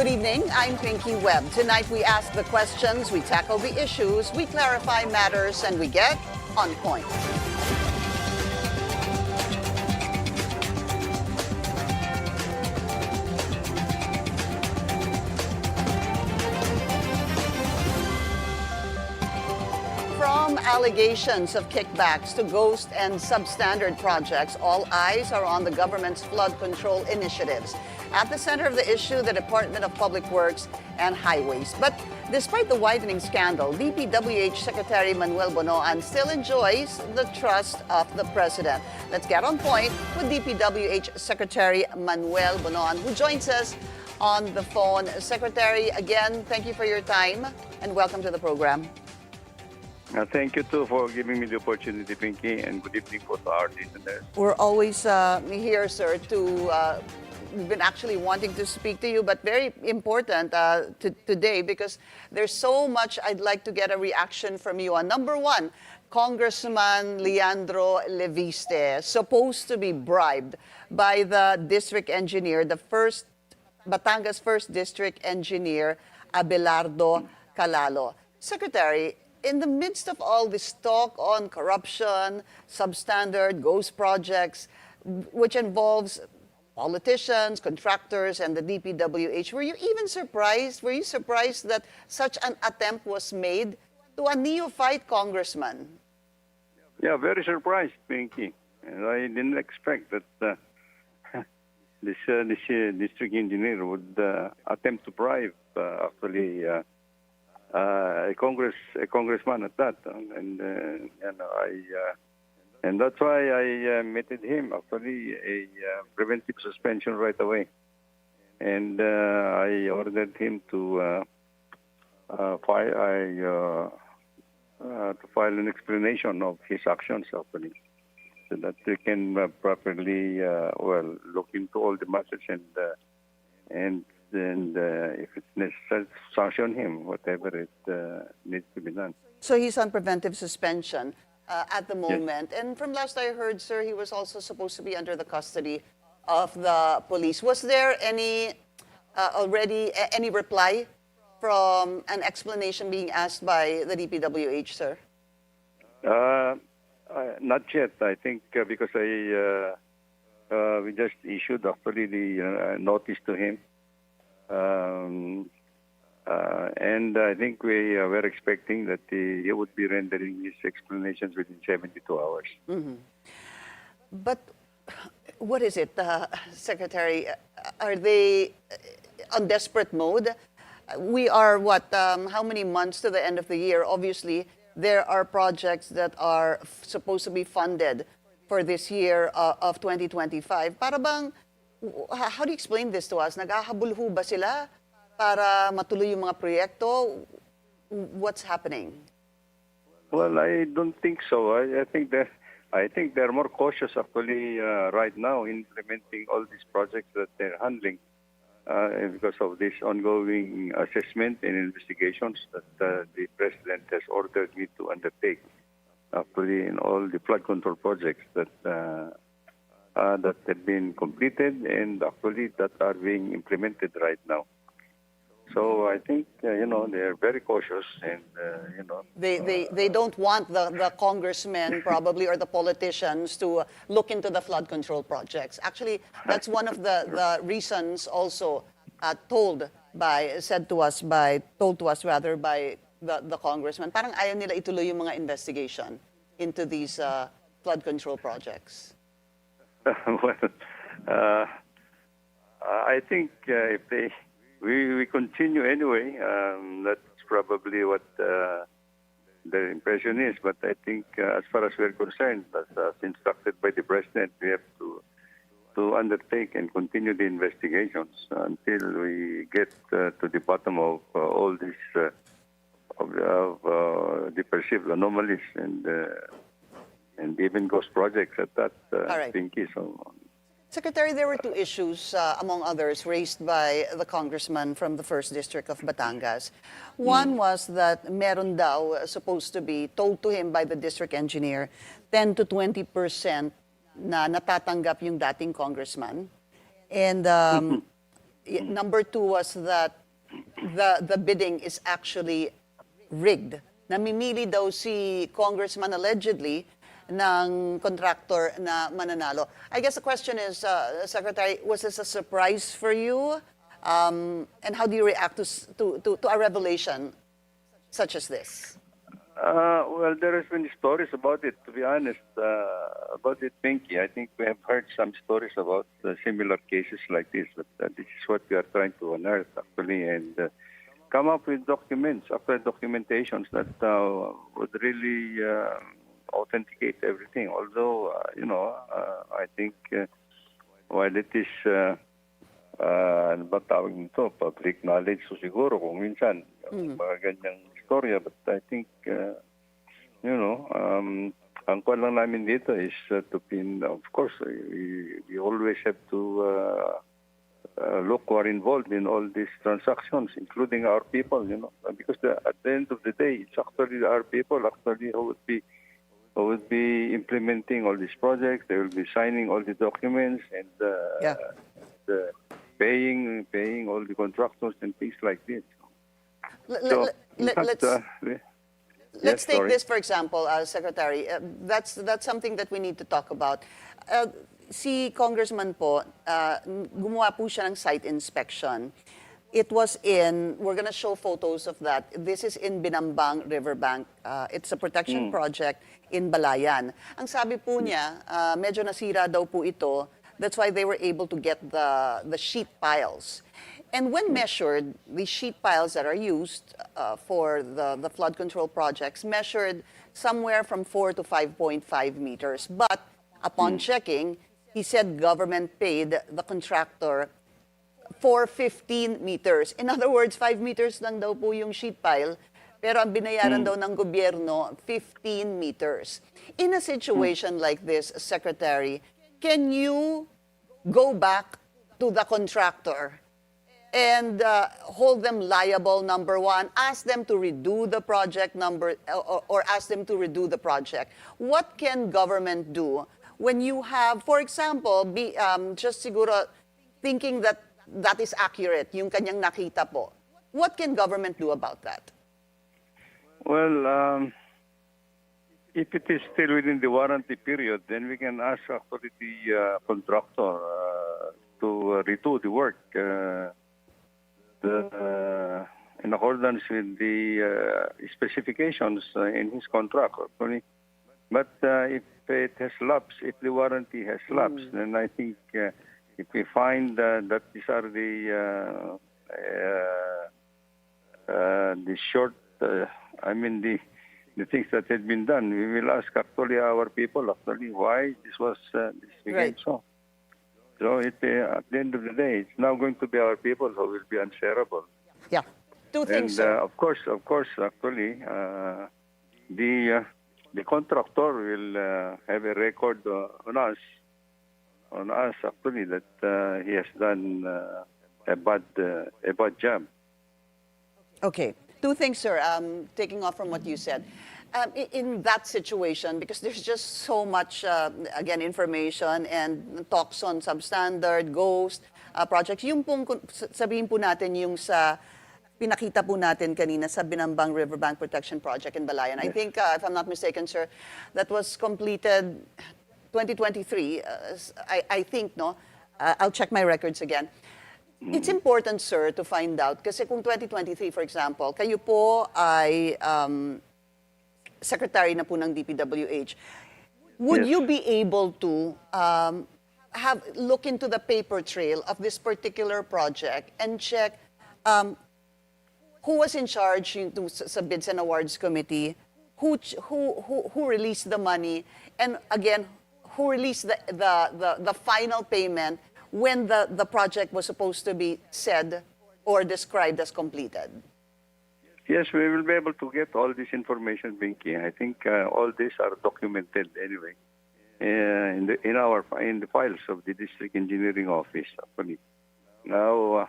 Good evening, I'm Pinky Webb. Tonight we ask the questions, we tackle the issues, we clarify matters, and we get on point. From allegations of kickbacks to ghost and substandard projects, all eyes are on the government's flood control initiatives. At the center of the issue, the Department of Public Works and Highways. But despite the widening scandal, DPWH Secretary Manuel Bonoan still enjoys the trust of the President. Let's get on point with DPWH Secretary Manuel Bonoan, who joins us on the phone. Secretary, again, thank you for your time and welcome to the program. Thank you, too, for giving me the opportunity, Pinky, and good evening for our listeners. We're always here, sir, we've been actually wanting to speak to you, but very important today because there's so much I'd like to get a reaction from you on. Number one, Congressman Leandro Leviste, supposed to be bribed by the district engineer, Batangas 1st District Engineer, Abelardo Calalo. Secretary, in the midst of all this talk on corruption, substandard, ghost projects, which involves politicians, contractors, and the DPWH, were you even surprised? Were you surprised that such an attempt was made to a neophyte congressman? Yeah, very surprised, Pinky. And I didn't expect that this district engineer would attempt to bribe a congressman at that, and that's why I meted him actually a preventive suspension right away, and I ordered him to file an explanation of his actions actually, so that we can properly look into all the matters and if it's necessary, sanction him, whatever it needs to be done. So he's on preventive suspension at the moment. Yes. And from last I heard, sir, he was also supposed to be under the custody of the police. Was there any any reply from an explanation being asked by the DPWH, sir? Not yet. I think because we just issued actually the notice to him. And I think we were expecting that he would be rendering his explanations within 72 hours. Mm-hmm. But what is it, Secretary? Are they on desperate mode? We are, how many months to the end of the year? Obviously, there are projects that are supposed to be funded for this year of 2025. Para bang, how do you explain this to us? Naghahabol ba sila para matuloy yung mga proyekto? What's happening? Well, I don't think so. I think they're more cautious actually right now in implementing all these projects that they're handling because of this ongoing assessment and investigations that the President has ordered me to undertake actually in all the flood control projects that have been completed and actually that are being implemented right now. So I think, they're very cautious and, They don't want the congressmen probably or the politicians to look into the flood control projects. Actually, that's one of the reasons also told to us by the congressman. Parang ayaw nila ituloy yung mga investigation into these flood control projects. I think if we continue anyway, that's probably what their impression is. But I think as far as we're concerned, as instructed by the President, we have to undertake and continue the investigations until we get to the bottom of all these the perceived anomalies and even ghost projects at that, right. Pinky. So, Secretary, there were two issues, among others, raised by the congressman from the 1st District of Batangas. One was that meron daw supposed to be told to him by the district engineer 10 to 20% na natatanggap yung dating congressman. And number two was that the bidding is actually rigged. Namimili daw si Congressman allegedly ng contractor na mananalo. I guess the question is, Secretary, was this a surprise for you? And how do you react to a revelation such as this? Well, there has been stories about it, to be honest, about it, Pinky. I think we have heard some stories about similar cases like this, but this is what we are trying to unearth, actually, and come up with documents, after documentations that would really authenticate everything. Although, I think while it is, ano ba tawag nito, public knowledge, so siguro kung minsan, mga ganyang istorya, but I think, ang kwan lang namin dito is to pin, of course, we always have to look who are involved in all these transactions, including our people, because at the end of the day, it's actually our people actually who would be implementing all these projects. They will be signing all the documents and paying all the contractors and things like this. Let's take this, for example, Secretary. That's something that we need to talk about. Si Congressman po, gumawa po siya ng site inspection. It was we're gonna show photos of that. This is in Binambang Riverbank. It's a protection project in Balayan. Ang sabi po niya, medyo nasira daw po ito. That's why they were able to get the sheet piles. And when measured, the sheet piles that are used for the flood control projects measured somewhere from 4 to 5.5 meters. But upon checking, he said government paid the contractor for 15 meters. In other words, 5 meters lang daw po yung sheet pile, pero ang binayaran daw ng gobyerno, 15 meters. In a situation like this, Secretary, can you go back to the contractor and hold them liable, number one, ask them to redo the project or ask them to redo the project? What can government do when you have, for example, just siguro thinking that is accurate, yung kanyang nakita po? What can government do about that? Well, if it is still within the warranty period, then we can ask actually the contractor to redo the work in accordance with the specifications in his contract. Actually. But if it has lapsed, if the warranty has lapsed, then I think if we find that these are the short, the things that had been done, we will ask actually our people why this became so. So at the end of the day, it's now going to be our people who will be answerable. Yeah, two things. And of course, actually, the contractor will have a record on us actually that he has done a bad job. Okay, two things, sir. Taking off from what you said. In that situation, because there's just so much, again, information and talks on substandard, ghost projects, yung pong sabihin po natin yung sa pinakita po natin kanina sa Binambang Riverbank Protection Project in Balayan. I think, if I'm not mistaken, sir, that was completed 2023. I think, no? I'll check my records again. It's important, sir, to find out, kasi kung 2023, for example, kayo po ay secretary na po ng DPWH, would you be able to look into the paper trail of this particular project and check who was in charge sa Bids and Awards Committee, who released the money, and again, who released the final payment when the project was supposed to be said or described as completed? Yes, we will be able to get all this information, Binky. I think all these are documented anyway in the files of the District Engineering Office. Actually, now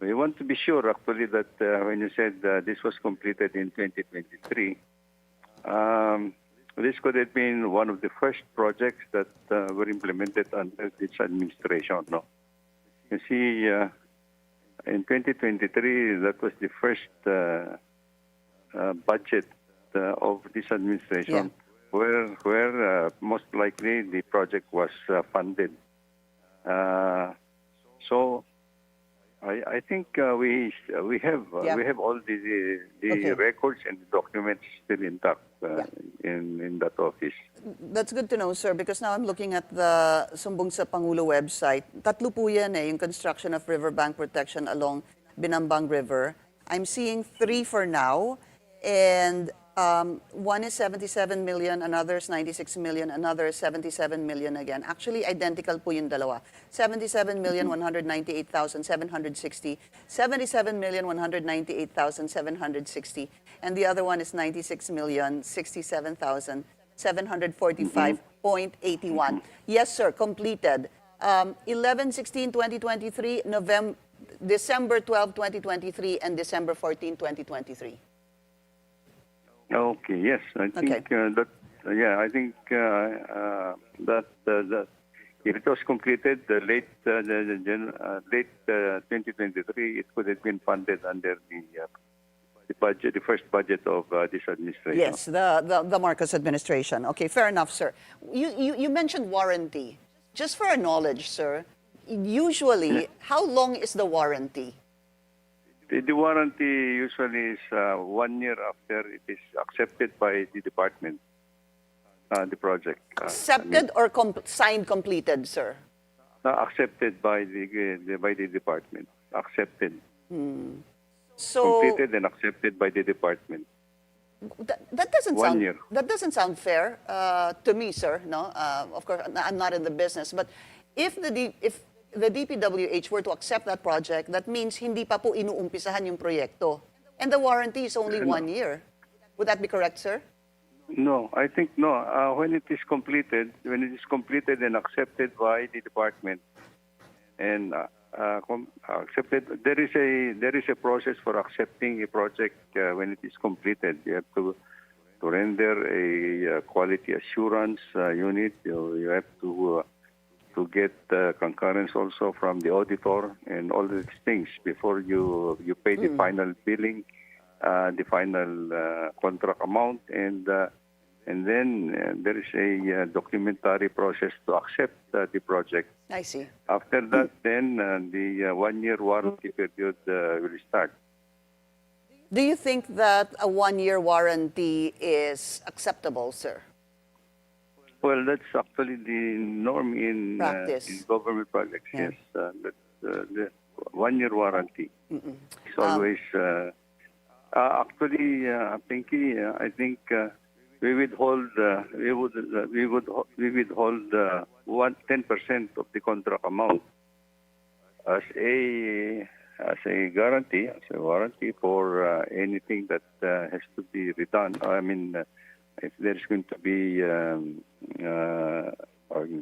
we want to be sure actually that when you said this was completed in 2023, this could have been one of the first projects that were implemented under this administration. No, you see. in 2023, that was the first budget of this administration, where most likely the project was funded. So I think we have all the records and documents still intact in that office. That's good to know, sir, because now I'm looking at the Sumbong sa Pangulo website. Tatlo po yan yung construction of riverbank protection along Binambang River. I'm seeing 3 for now, and one is 77 million, another is 96 million, another is 77 million again. Actually, identical po yung dalawa. 77,198,760, 77,198,760, and the other one is 96,067,745.81. Yes, sir, completed. 11/16/2023, December 12, 2023, and December 14, 2023. Okay. Yes, I think that. Yeah, I think that if it was completed late 2023, it could have been funded under the budget, the first budget of this administration. Yes, the Marcos administration. Okay, fair enough, sir. You mentioned warranty. Just for our knowledge, sir, usually, how long is the warranty? The warranty usually is 1 year after it is accepted by the department, the project. Accepted or signed completed, sir? Accepted by the department. Accepted. So completed and accepted by the department. That doesn't 1 sound year. That doesn't sound fair to me, sir. No, of course I'm not in the business, but if the DPWH were to accept that project, that means hindi pa po inuumpisahan yung proyekto, and the warranty is only 1 year. Would that be correct, sir? No, I think no. When it is completed and accepted by the department and accepted, there is a process for accepting a project when it is completed. You have to render a quality assurance unit. You have to get concurrence also from the auditor and all these things before you pay the final billing, the final contract amount, and then there is a documentary process to accept the project. I see. After that, then the 1 year warranty period will start. Do you think that a 1 year warranty is acceptable, sir? Well, that's actually the norm in government projects. Yeah. Yes, the 1 year warranty is always. Actually, Pinky, I think we withhold 10% of the contract amount as a guarantee, as a warranty for anything that has to be redone. I mean, if there's going to be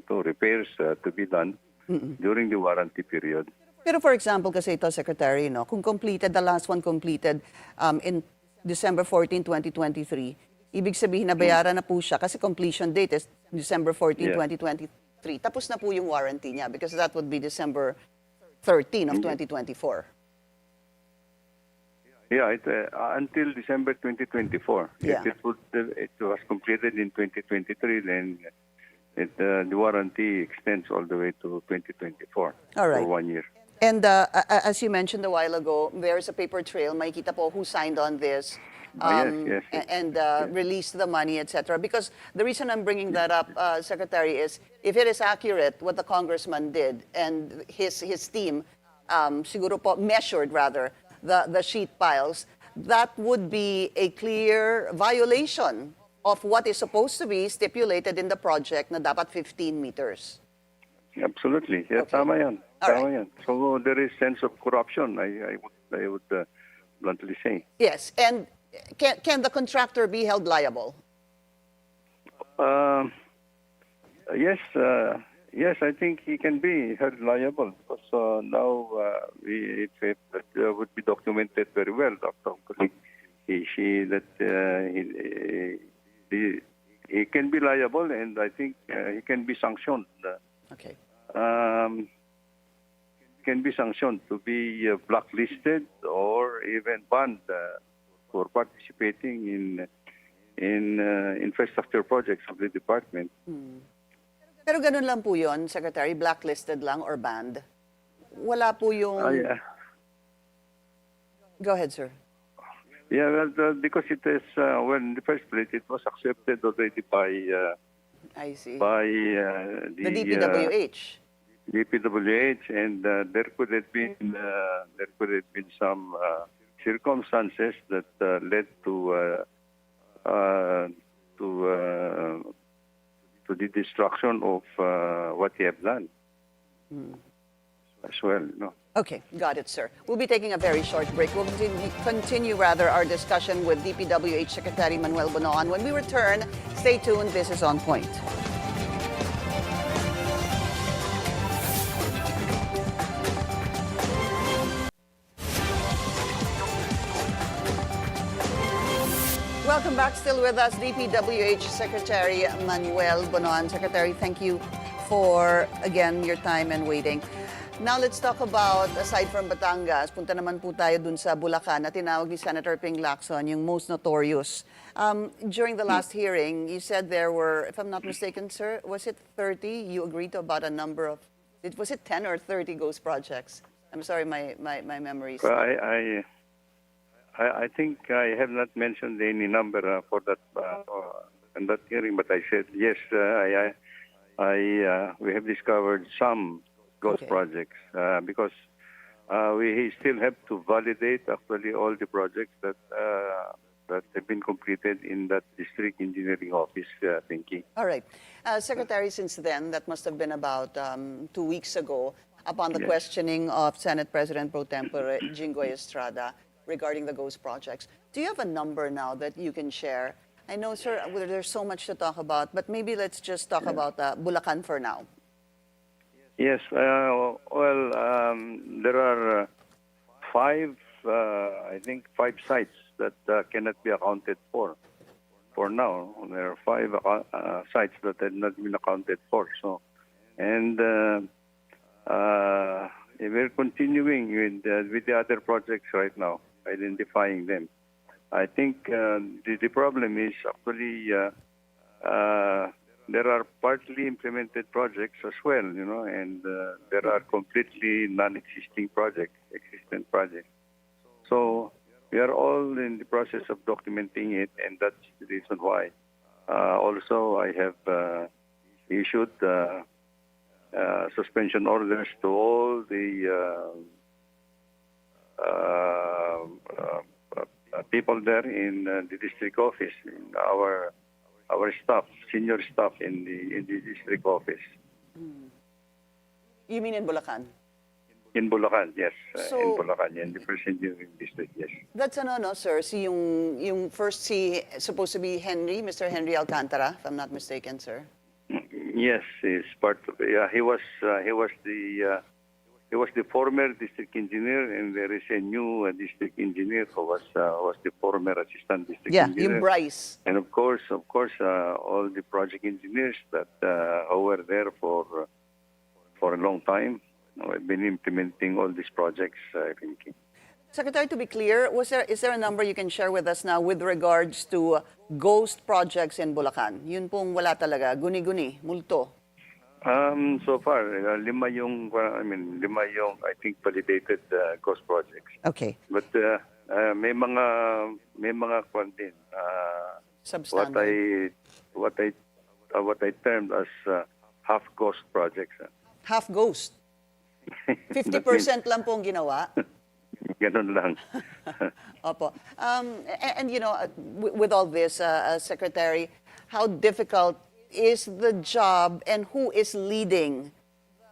repairs to be done during the warranty period. Pero for example, kasi ito, Secretary, no, kung completed, the last one completed in December 14, 2023, ibig sabihin na bayaran na po siya kasi completion date is December 14, 2023. Tapos na po yung warranty niya because that would be December 13 of 2024. Yeah, until December 2024. Yeah. If it was completed in 2023, then the warranty extends all the way to 2024 all right. for 1 year. And as you mentioned a while ago, there's a paper trail. Makikita po who signed on this Yes. and released the money, etc. Because the reason I'm bringing that up, Secretary, is if it is accurate what the congressman did and his team siguro po measured rather the sheet piles, that would be a clear violation of what is supposed to be stipulated in the project na dapat 15 meters. Absolutely. Yeah, Okay. tama yan. All Tama right. yan. So there is sense of corruption, I would bluntly say. Yes, and can the contractor be held liable? Yes, I think he can be held liable because now it would be documented very well, Dr. Colleague. He can be liable, and I think he can be sanctioned. Okay. can be sanctioned to be blacklisted or even banned for participating in infrastructure projects of the department. Pero ganun lang po yun, Secretary, blacklisted lang or banned? Wala po yung... Go ahead, sir. Yeah, well, because it is, well, in the first place, it was accepted already by I see. by The DPWH. DPWH, and there could have been some circumstances that led to the destruction of what he have done as well. No. Okay, got it, sir. We'll be taking a very short break. We'll continue our discussion with DPWH Secretary Manuel Bonoan. When we return, stay tuned. This is On Point. Welcome back. Still with us, DPWH Secretary Manuel Bonoan. Secretary, thank you for, again, your time and waiting. Now let's talk about, aside from Batangas, punta naman po tayo dun sa Bulacan na tinawag ni Senator Ping Lacson, yung most notorious. During the last hearing, you said there were, if I'm not mistaken, sir, was it 30? You agreed to about a number of, was it 10 or 30 ghost projects? I'm sorry, my memory is... I think I have not mentioned any number for that in that hearing, but I said yes. We have discovered some ghost projects because we still have to validate actually all the projects that have been completed in that district engineering office thinking. All right, Secretary. Since then, that must have been about 2 weeks ago, upon the questioning of Senate President Pro Tempore Jinggoy Estrada regarding the ghost projects. Do you have a number now that you can share? I know, sir, there's so much to talk about, but maybe let's just talk about Bulacan for now. Yes, well, there are I think five sites that cannot be accounted for. For now, there are five sites that have not been accounted for. So, and we're continuing with the other projects right now, identifying them. I think the problem is actually there are partly implemented projects as well, you know, and there are completely non-existing existent projects. So we are all in the process of documenting it, and that's the reason why. Also, I have issued suspension orders to all the people there in the district office, in our staff, senior staff in the district office. You mean in Bulacan? In Bulacan, yes. So, in Bulacan, in the first engineering district, yes. That's no, sir. Si yung first supposed to be Mr. Henry Alcantara, if I'm not mistaken, sir. Yes, he's part of. Yeah, he was the former district engineer, and there is a new district engineer who was the former assistant district engineer. Yeah, yung Bryce. And of course, all the project engineers that who were there for a long time, have been implementing all these projects. I think. Secretary, to be clear, is there a number you can share with us now with regards to ghost projects in Bulacan? Yun pong wala talaga, guni-guni, multo. So far, lima yung I think validated ghost projects. Okay. But may mga kwan din. Substandard. What I termed as half ghost projects. Half ghost. 50% lang pong ginawa. Ganun lang. Opo. And you know, with all this, Secretary, how difficult is the job, and who is leading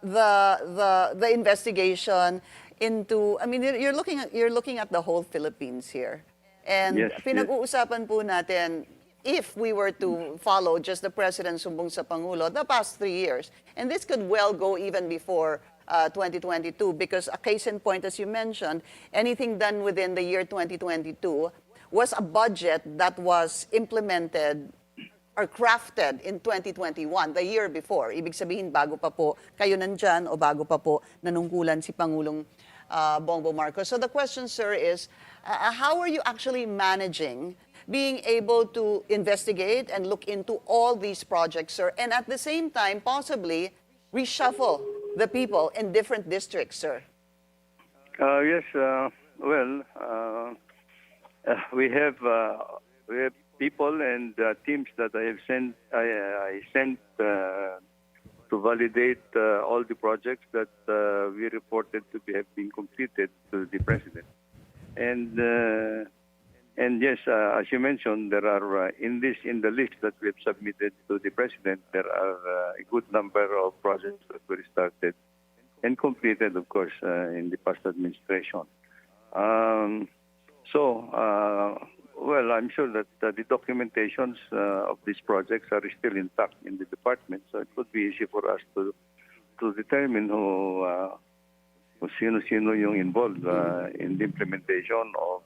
the investigation into? I mean, you're looking at the whole Philippines here, and yes, pinag-uusapan po natin, if we were to follow just the President sumbong sa Pangulo the past 3 years, and this could well go even before 2022, because a case in point, as you mentioned, anything done within the year 2022 was a budget that was implemented are crafted in 2021, the year before. Ibig sabihin, bago pa po kayo nandyan o bago pa po nanungkulan si Pangulong Bongbong Marcos. So the question, sir, is how are you actually managing being able to investigate and look into all these projects, sir, and at the same time, possibly reshuffle the people in different districts, sir? Yes, well, we have people and teams that I have sent. I sent to validate all the projects that we reported to have been completed to the president. And yes, as you mentioned, there are in the list that we have submitted to the president, there are a good number of projects that were started and completed, of course, in the past administration. Well, I'm sure that the documentations of these projects are still intact in the department, so it would be easy for us to determine kung sino yung involved in the implementation of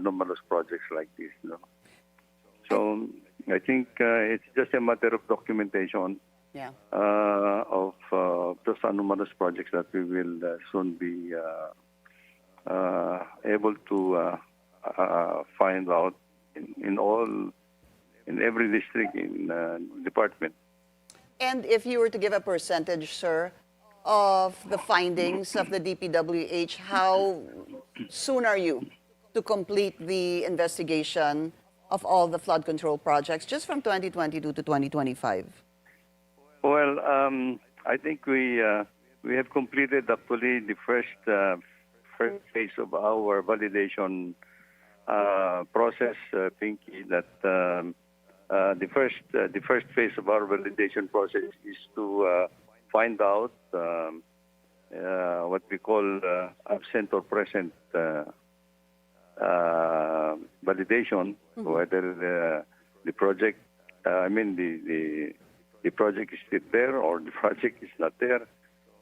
anomalous projects like this. No? So I think it's just a matter of documentation of those anomalous projects that we will soon be able to find out in every district in department. And if you were to give a percentage, sir, of the findings of the DPWH, how soon are you to complete the investigation of all the flood control projects just from 2022 to 2025? Well, I think we have completed actually the first phase of our validation process, Pinky. That the first phase of our validation process is to find out what we call absent or present validation, whether the project, the project is still there or the project is not there.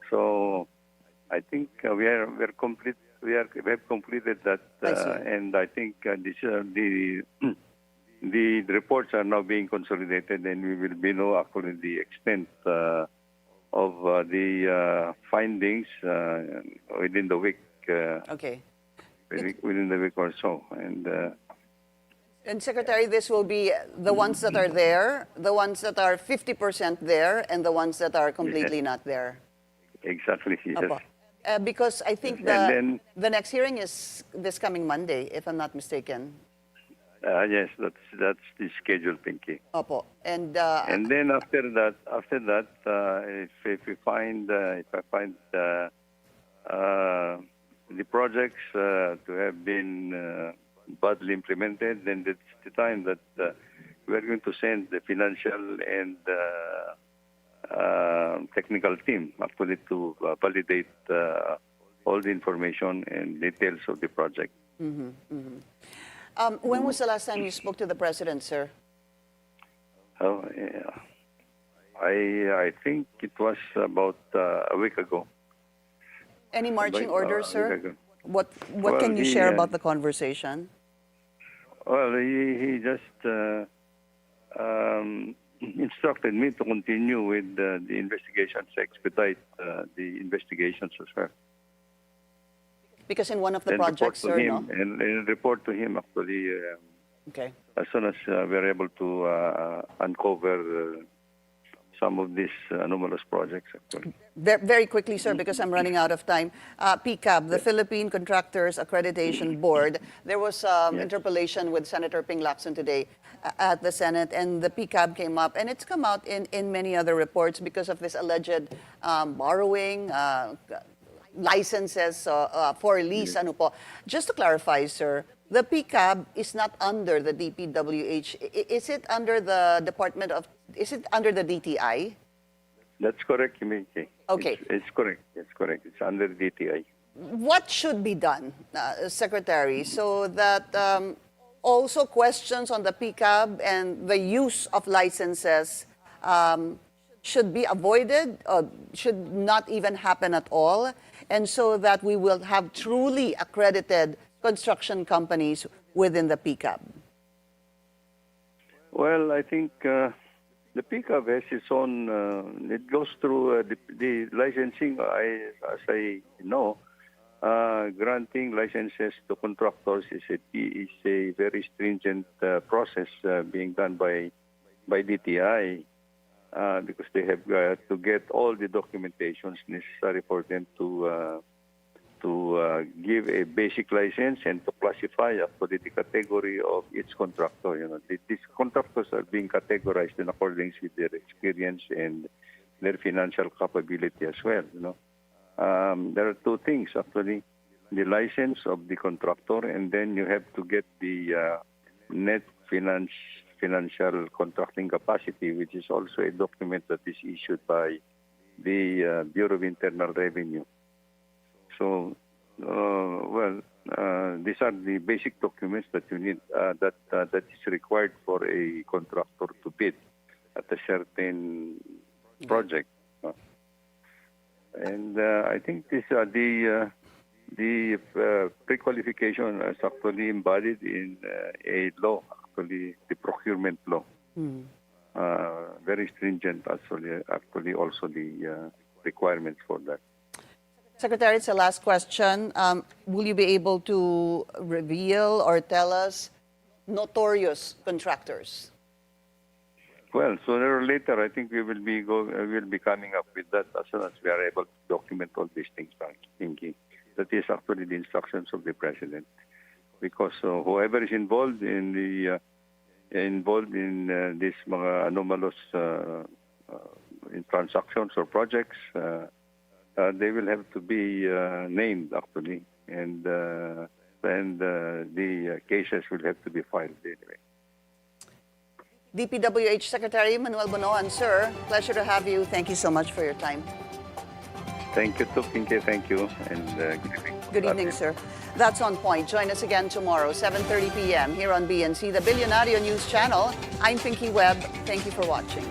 So I think we have completed that, and I think the reports are now being consolidated, and we will know actually the extent of the findings within the week. Within the week or so, and Secretary, this will be the ones that are there, the ones that are 50% there, and the ones that are completely not there. Exactly. Yes. Because I think the next hearing is this coming Monday, if I'm not mistaken. Yes, that's the schedule, Pinky. Opo. And then after that, if I find the projects to have been badly implemented, then that's the time that we are going to send the financial and technical team actually to validate all the information and details of the project. When was the last time you spoke to the president, sir? Oh, yeah. I think it was about a week ago. Any marching orders, sir? What can you share about the conversation? Well, he just instructed me to continue with the investigations, expedite the investigations as well. Because in one of the projects, sir, no? And report to him actually as soon as we're able to uncover some of these anomalous projects, actually. Very quickly, sir, because I'm running out of time. PCAB, the Philippine Contractors Accreditation Board, there was interpellation with Senator Ping Lacson today at the Senate, and the PCAB came up, and it's come out in many other reports because of this alleged borrowing, licenses for lease. Ano po. Just to clarify, sir, the PCAB is not under the DPWH. Is it under the Department of, is it under the DTI? That's correct, Kimiki. Okay. It's correct. It's correct. It's under DTI. What should be done, Secretary, so that also questions on the PCAB and the use of licenses should be avoided, should not even happen at all, and so that we will have truly accredited construction companies within the PCAB? Well, I think The pickup has its own. It goes through the licensing. As I know, granting licenses to contractors is a very stringent process being done by DTI because they have to get all the documentations necessary for them to give a basic license and to classify actually the category of each contractor. You know, these contractors are being categorized in accordance with their experience and their financial capability as well. You know, there are two things actually: the license of the contractor, and then you have to get the net financial contracting capacity, which is also a document that is issued by the Bureau of Internal Revenue. So, these are the basic documents that you need, that is required for a contractor to bid at a certain project. And I think these are the pre-qualification is actually embodied in a law, actually the procurement law. Very stringent, actually also the requirements for that. Secretary, it's the last question. Will you be able to reveal or tell us notorious contractors? Well, sooner or later, I think we will be coming up with that as soon as we are able to document all these things, Pinky. That is actually the instructions of the president, because whoever is involved in these mga anomalous in transactions or projects. They will have to be named actually, and the cases will have to be filed anyway. DPWH Secretary Manuel Bonoan, sir, pleasure to have you. Thank you so much for your time. Thank you too, Pinky. Thank you, and good evening. Good evening, sir. That's On Point. Join us again tomorrow, 7:30 p.m. here on BNC, the Billionario News Channel. I'm Pinky Webb. Thank you for watching.